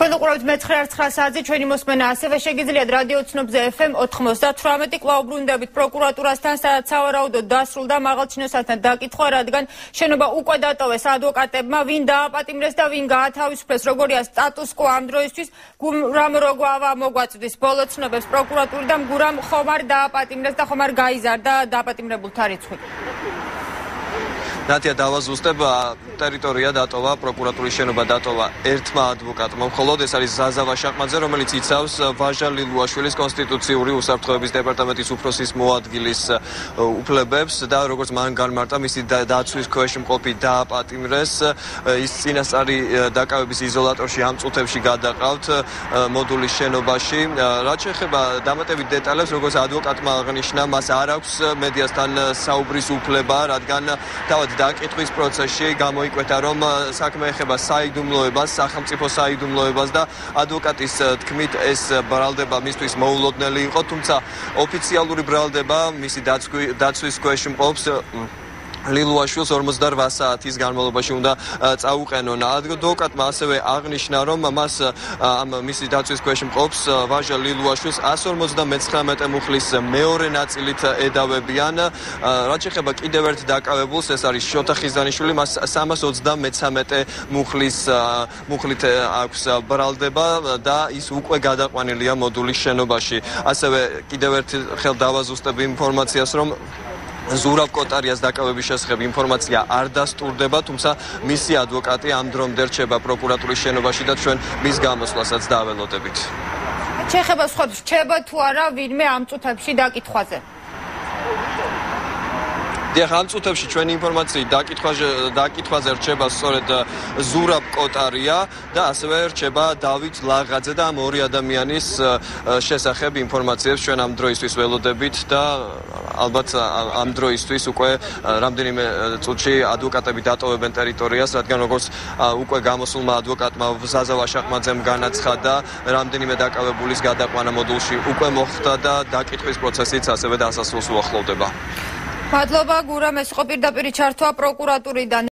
თქვენ უყურებთ მე-9 საათზე ჩვენი მოსმენა ასევე შეგიძლიათ რადიო ცნობზე FM 98 კვლავ ბრუნდებით პროკურატურასთან, სადაც სავარაუდოდ დასრულდა მაღალჩინოსანთან დაკითხვა, რადგან შენობა უკვე დატოვეს ადვოკატებმა, ვინ დააპატიმრეს და ვინ გაათავისუფლეს, როგორია სტატუს-კვო ამ დროისთვის, გურამ როგვავა მოგვაწვდის ბოლო ცნობებს პროკურატურიდან, გურამ ხომ არ დააპატიმრეს და ხომ არ გაიზარდა დაპატიმრებულთა რიცხვი. ნატია დავაზუსტებ, ტერიტორია დატოვა, პროკურატურის შენობა დატოვა ერთმა ადვოკატმა. მხოლოდ ეს არის ზაზა ვაშაყმაძე, რომელიც იცავს ვაჟა ლილუაშვილის კონსტიტუციური უსაფრთხოების დეპარტამენტის უფროსის მოადგილის უფლებებს და როგორც მან განმარტა, მისი დაცვის ქვეშ მყოფი დააპატიმრეს. ის წინასწარი დაკავების იზოლატორში ამ წუთებში გადაყავთ მოდულის შენობაში. რაც შეეხება დამატებით დეტალებს, როგორც ადვოკატმა აღნიშნა, მას არ აქვს მედიასთან საუბრის უფლება, რადგან თავად დაკითხვის პროცესში გამოიკვეთა, რომ საქმე ეხება საიდუმლოებას, სახელმწიფო საიდუმლოებას და ადვოკატის თქმით ეს ბრალდება მისთვის მოულოდნელი იყო, თუმცა ოფიციალური ბრალდება მისი დაცვის ქვეშ მყოფს ლილუაშვილს 48 საათის განმავლობაში უნდა წაუყენონ. ადვოკატმა ასევე აღნიშნა, რომ მას ამ მისი დაცვის ქვეშ მყოფს ვაჟა ლილუაშვილს 159 მუხლის მეორე ნაწილით ედავებიან. რაც შეეხება კიდევ ერთ დაკავებულს, ეს არის შოთა ხიზანიშვილი, მას 333 მუხლით აქვს ბრალდება და ის უკვე გადაყვანილია მოდულის შენობაში. ასევე კიდევ ერთხელ დავაზუსტებ ინფორმაციას, რომ ზურაბ კოტარიას დაკავების შესახებ ინფორმაცია არ დასტურდება, თუმცა მისი ადვოკატი ამ დრომდე რჩება პროკურატურის შენობაში და ჩვენ მის გამოსვლასაც დაველოდებით. შეხება სხვებს რჩება თუ არა ვინმე ამ წუთებში დაკითხვაზე? დიახ, ამ წუთებში ჩვენი ინფორმაციით დაკითხვაზე რჩება სწორედ ზურაბ კოტარია და ასევე რჩება დავით ლაღაძე და ამ ორი ადამიანის შესახებ ინფორმაციებს ჩვენ ამ დროისთვის ველოდებით და ალბათ ამ დროისთვის უკვე რამდენიმე წუთში ადვოკატები დატოვებენ ტერიტორიას, რადგან როგორც უკვე გამოსულმა ადვოკატმა ზაზა ვაშაყმაძემ განაცხადა, რამდენიმე დაკავებულის გადაყვანა მოდულში უკვე მოხდა და დაკითხვის პროცესიც ასევე დასასრულს უახლოვდება. მადლობა, გურამ, ეს იყო პირდაპირ ჩართვა პროკურატურიდან.